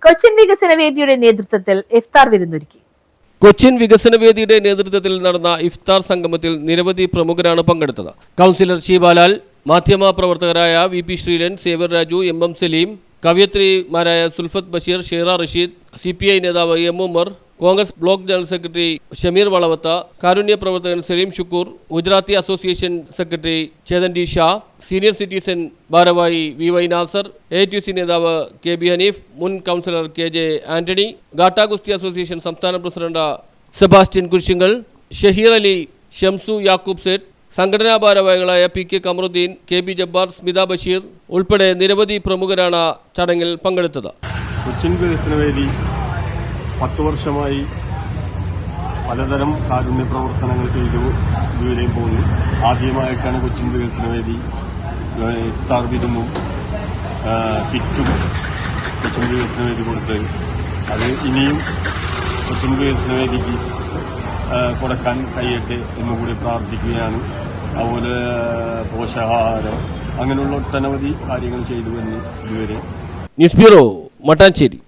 കൊച്ചിൻ വികസന വേദിയുടെ നേതൃത്വത്തിൽ ഇഫ്താർ വിരുന്നൊരുക്കി. കൊച്ചിൻ വികസന വേദിയുടെ നേതൃത്വത്തിൽ നടന്ന ഇഫ്താർ സംഗമത്തിൽ നിരവധി പ്രമുഖരാണ് പങ്കെടുത്തത്. കൗൺസിലർ ഷീബാലാൽ, മാധ്യമ പ്രവർത്തകരായ VP ശ്രീലൻ, സേവർ രാജു, MM സലീം, കവയത്രിമാരായ സുൽഫത്ത് ബഷീർ, ഷീറ റഷീദ്, CPI നേതാവ് M Umar, Congress block general secretary Shameer Valavath, കാരുണ്യ പ്രവർത്തകൻ Salim Shukkur, Gujarati association secretary Chetan D Shah, senior citizen ഭാരവാഹി VY നാസർ, ATC നേതാവ് KB ഹനീഫ്, മുൻ കൗൺസിലർ KJ ആന്റണി, ഗാട്ട ഗുസ്തി അസോസിയേഷൻ സംസ്ഥാന പ്രസിഡന്റ് സെബാസ്റ്റ്യൻ കുരിശിങ്കൽ, ഷഹീർ അലി, ഷംസു യാക്കൂബ് സേറ്റ്, സംഘടനാ ഭാരവാഹികളായ PK കമറുദ്ദീൻ, KB ജബ്ബാർ, സ്മിത ബഷീർ ഉൾപ്പെടെ നിരവധി പ്രമുഖരാണ് ചടങ്ങിൽ പങ്കെടുത്തത്. കൊച്ചിൻ വികസന വേദി 10 വർഷമായി പലതരം കാരുണ്യ പ്രവർത്തനങ്ങൾ ചെയ്തു ഇതുവരെയും പോകുന്നു. ആദ്യമായിട്ടാണ് കൊച്ചിൻ വികസന വേദി ഇഫ്താർ വിരുന്നും കിറ്റും കൊച്ചിൻ വികസന വേദി കൊടുത്തത്. അത് ഇനിയും കൊച്ചിൻ വികസന വേദിക്ക് കൊടുക്കാൻ കഴിയട്ടെ എന്നുകൂടി പ്രാർത്ഥിക്കുകയാണ്. അതുപോലെ പോഷകാഹാരം, അങ്ങനെയുള്ള ഒട്ടനവധി കാര്യങ്ങൾ ചെയ്തു എന്ന് ഇതുവരെ. News bureau, Mattancherry.